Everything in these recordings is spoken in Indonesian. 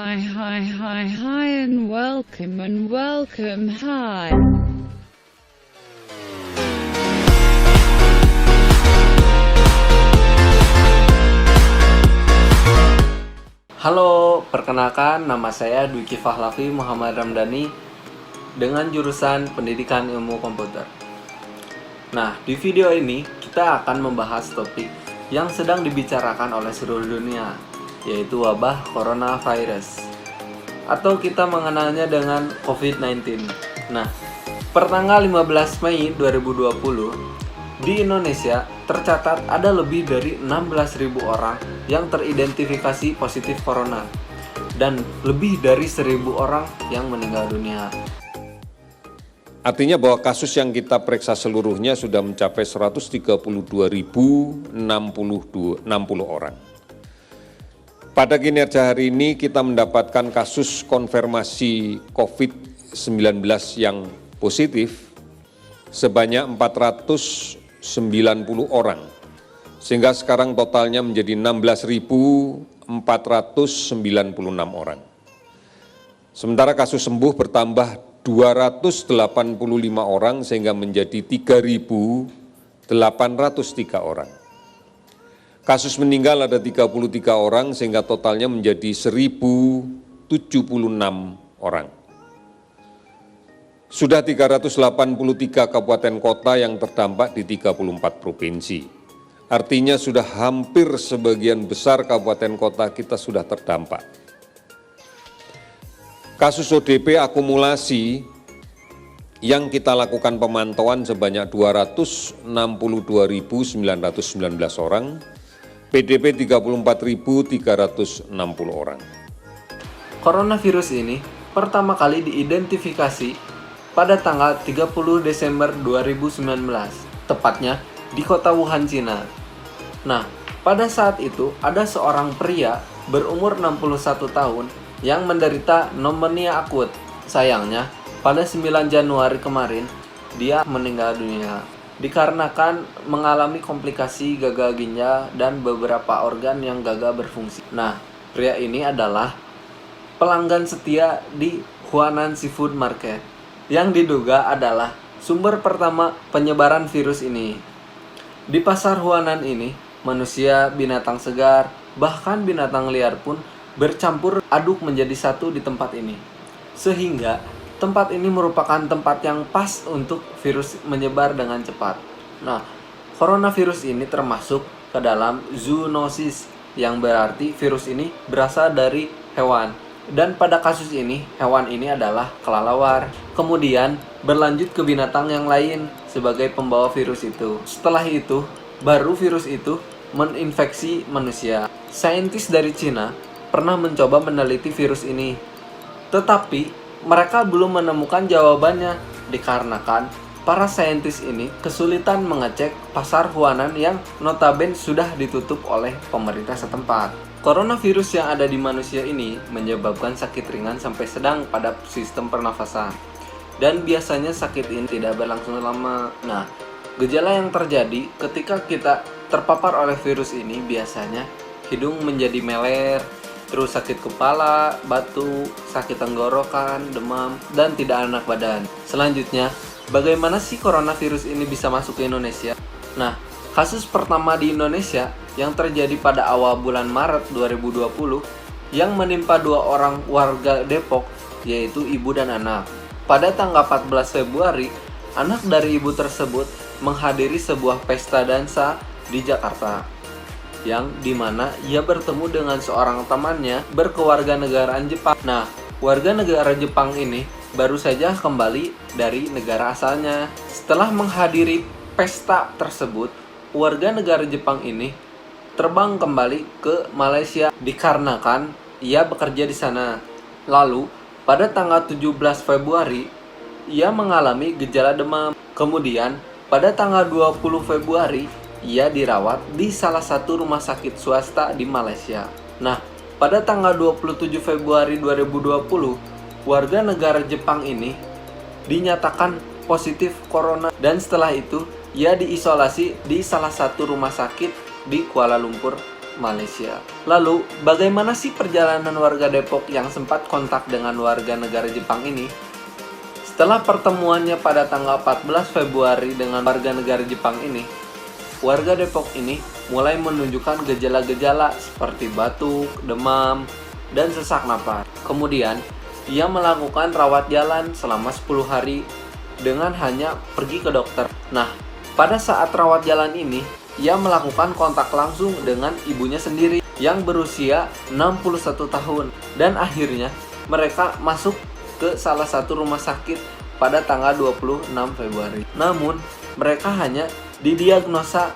Hi, and welcome, hi. Halo, perkenalkan nama saya Dwiki Fahlavi Muhammad Ramdhani dengan jurusan Pendidikan Ilmu Komputer. Nah, di video ini kita akan membahas topik yang sedang dibicarakan oleh seluruh dunia, yaitu wabah coronavirus atau kita mengenalnya dengan COVID-19. Nah, pertanggal 15 Mei 2020 di Indonesia tercatat ada lebih dari 16.000 orang yang teridentifikasi positif corona dan lebih dari 1.000 orang yang meninggal dunia. Artinya bahwa kasus yang kita periksa seluruhnya sudah mencapai 132.060 orang. Pada kinerja hari ini kita mendapatkan kasus konfirmasi COVID-19 yang positif sebanyak 490 orang, sehingga sekarang totalnya menjadi 16.496 orang. Sementara kasus sembuh bertambah 285 orang sehingga menjadi 3.803 orang. Kasus meninggal ada 33 orang sehingga totalnya menjadi 1.076 orang. Sudah 383 kabupaten kota yang terdampak di 34 provinsi. Artinya sudah hampir sebagian besar kabupaten kota kita sudah terdampak. Kasus ODP akumulasi yang kita lakukan pemantauan sebanyak 262.919 orang, PDP 34.360 orang. Coronavirus ini pertama kali diidentifikasi pada tanggal 30 Desember 2019, tepatnya di kota Wuhan, Cina. Nah, pada saat itu ada seorang pria berumur 61 tahun yang menderita pneumonia akut. Sayangnya, pada 9 Januari kemarin, dia meninggal dunia dikarenakan mengalami komplikasi gagal ginjal dan beberapa organ yang gagal berfungsi. Nah, pria ini adalah pelanggan setia di Huanan Seafood Market yang diduga adalah sumber pertama penyebaran virus ini. Di pasar Huanan ini, manusia, binatang segar, bahkan binatang liar pun bercampur aduk menjadi satu di tempat ini. Sehingga tempat ini merupakan tempat yang pas untuk virus menyebar dengan cepat. Nah, coronavirus ini termasuk ke dalam zoonosis, yang berarti virus ini berasal dari hewan. Dan pada kasus ini, hewan ini adalah kelelawar. Kemudian berlanjut ke binatang yang lain sebagai pembawa virus itu. Setelah itu, baru virus itu menginfeksi manusia. Saintis dari Cina pernah mencoba meneliti virus ini, tetapi mereka belum menemukan jawabannya dikarenakan para saintis ini kesulitan mengecek pasar Huanan yang notabene sudah ditutup oleh pemerintah setempat. Coronavirus yang ada di manusia ini menyebabkan sakit ringan sampai sedang pada sistem pernafasan. Dan biasanya sakit ini tidak berlangsung lama. Nah, gejala yang terjadi ketika kita terpapar oleh virus ini biasanya hidung menjadi meler, terus sakit kepala, batuk, sakit tenggorokan, demam, dan tidak enak badan. Selanjutnya, bagaimana sih coronavirus ini bisa masuk ke Indonesia? Nah, kasus pertama di Indonesia yang terjadi pada awal bulan Maret 2020 yang menimpa 2 orang warga Depok, yaitu ibu dan anak. Pada tanggal 14 Februari, anak dari ibu tersebut menghadiri sebuah pesta dansa di Jakarta, yang dimana ia bertemu dengan seorang temannya berkewarganegaraan Jepang. Nah, warga negara Jepang ini baru saja kembali dari negara asalnya. Setelah menghadiri pesta tersebut, warga negara Jepang ini terbang kembali ke Malaysia dikarenakan ia bekerja di sana. Lalu, pada tanggal 17 Februari, ia mengalami gejala demam. Kemudian, pada tanggal 20 Februari, ia dirawat di salah satu rumah sakit swasta di Malaysia. Nah, pada tanggal 27 Februari 2020, warga negara Jepang ini dinyatakan positif corona dan setelah itu ia diisolasi di salah satu rumah sakit di Kuala Lumpur, Malaysia. Lalu, bagaimana sih perjalanan warga Depok yang sempat kontak dengan warga negara Jepang ini? Setelah pertemuannya pada tanggal 14 Februari dengan warga negara Jepang ini, warga Depok ini mulai menunjukkan gejala-gejala seperti batuk, demam, dan sesak napas. Kemudian, ia melakukan rawat jalan selama 10 hari dengan hanya pergi ke dokter. Nah, pada saat rawat jalan ini, ia melakukan kontak langsung dengan ibunya sendiri yang berusia 61 tahun. Dan akhirnya, mereka masuk ke salah satu rumah sakit pada tanggal 26 Februari. Namun, mereka hanya didiagnosa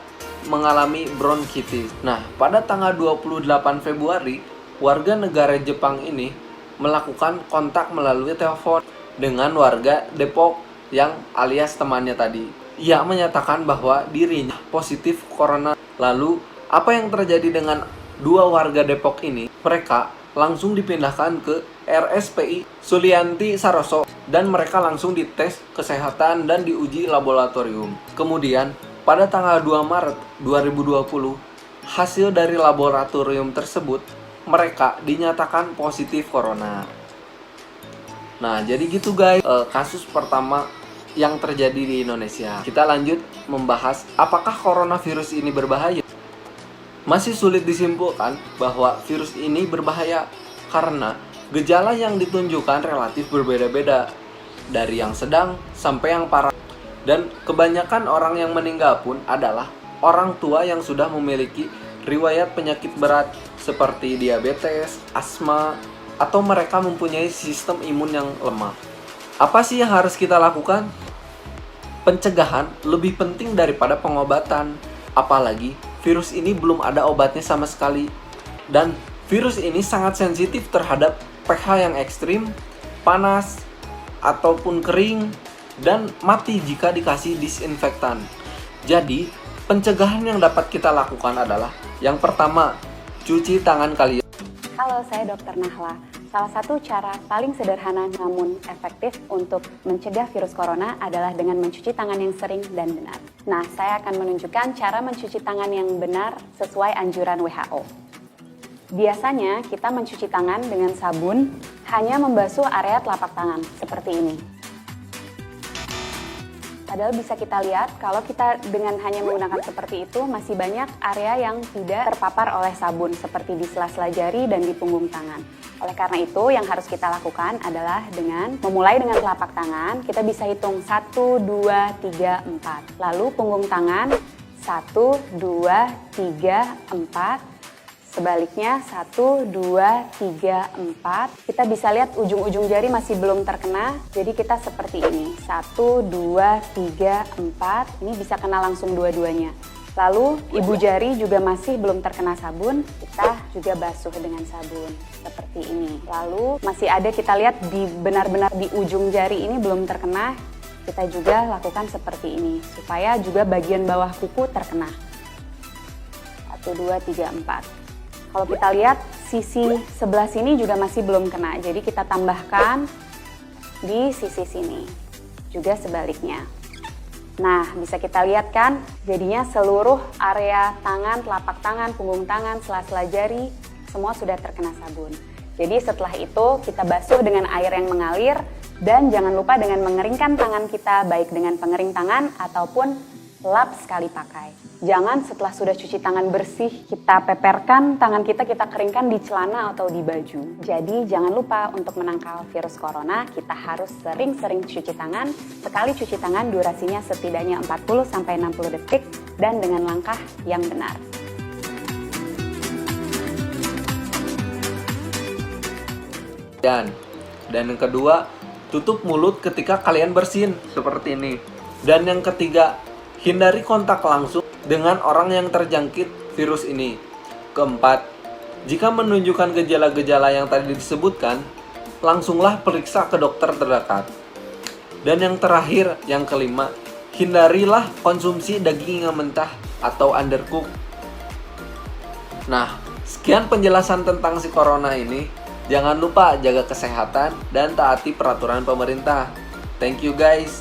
mengalami bronkitis. Nah, pada tanggal 28 Februari, warga negara Jepang ini melakukan kontak melalui telepon dengan warga Depok yang alias temannya tadi. Ia menyatakan bahwa dirinya positif corona. Lalu, apa yang terjadi dengan dua warga Depok ini? Mereka langsung dipindahkan ke RSPI Sulianti Saroso dan mereka langsung dites kesehatan dan diuji laboratorium. Kemudian, pada tanggal 2 Maret 2020, hasil dari laboratorium tersebut, mereka dinyatakan positif corona. Nah, jadi gitu guys, kasus pertama yang terjadi di Indonesia. Kita lanjut membahas apakah coronavirus ini berbahaya. Masih sulit disimpulkan bahwa virus ini berbahaya karena gejala yang ditunjukkan relatif berbeda-beda, dari yang sedang sampai yang parah. Dan kebanyakan orang yang meninggal pun adalah orang tua yang sudah memiliki riwayat penyakit berat seperti diabetes, asma, atau mereka mempunyai sistem imun yang lemah. Apa sih yang harus kita lakukan? Pencegahan lebih penting daripada pengobatan. Apalagi virus ini belum ada obatnya sama sekali. Dan virus ini sangat sensitif terhadap pH yang ekstrim, panas, ataupun kering, dan mati jika dikasih disinfektan. Jadi, pencegahan yang dapat kita lakukan adalah yang pertama, cuci tangan kalian. Halo, saya Dr. Nahla. Salah satu cara paling sederhana namun efektif untuk mencegah virus corona adalah dengan mencuci tangan yang sering dan benar. Nah, saya akan menunjukkan cara mencuci tangan yang benar sesuai anjuran WHO. Biasanya kita mencuci tangan dengan sabun hanya membasuh area telapak tangan seperti ini. Padahal bisa kita lihat kalau kita dengan hanya menggunakan seperti itu masih banyak area yang tidak terpapar oleh sabun seperti di sela-sela jari dan di punggung tangan. Oleh karena itu yang harus kita lakukan adalah dengan memulai dengan telapak tangan, kita bisa hitung 1, 2, 3, 4. Lalu punggung tangan 1, 2, 3, 4. Sebaliknya 1, 2, 3, 4. Kita bisa lihat ujung-ujung jari masih belum terkena. Jadi kita seperti ini. 1, 2, 3, 4. Ini bisa kena langsung dua-duanya. Lalu ibu jari juga masih belum terkena sabun. Kita juga basuh dengan sabun. Seperti ini. Lalu masih ada kita lihat di benar-benar di ujung jari ini belum terkena. Kita juga lakukan seperti ini. Supaya juga bagian bawah kuku terkena. 1, 2, 3, 4. Kalau kita lihat sisi sebelah sini juga masih belum kena, jadi kita tambahkan di sisi sini, juga sebaliknya. Nah, bisa kita lihat kan, jadinya seluruh area tangan, telapak tangan, punggung tangan, sela-sela jari, semua sudah terkena sabun. Jadi setelah itu kita basuh dengan air yang mengalir, dan jangan lupa dengan mengeringkan tangan kita, baik dengan pengering tangan ataupun lap sekali pakai. Jangan setelah sudah cuci tangan bersih, kita peperkan tangan kita keringkan di celana atau di baju. Jadi jangan lupa untuk menangkal virus corona, kita harus sering-sering cuci tangan. Sekali cuci tangan durasinya setidaknya 40-60 detik dan dengan langkah yang benar. Dan yang kedua, tutup mulut ketika kalian bersin seperti ini. Dan yang ketiga, hindari kontak langsung dengan orang yang terjangkit virus ini. Keempat, jika menunjukkan gejala-gejala yang tadi disebutkan, langsunglah periksa ke dokter terdekat. Dan yang terakhir, yang kelima, hindarilah konsumsi daging yang mentah atau undercooked. Nah, sekian penjelasan tentang si corona ini. Jangan lupa jaga kesehatan dan taati peraturan pemerintah. Thank you guys.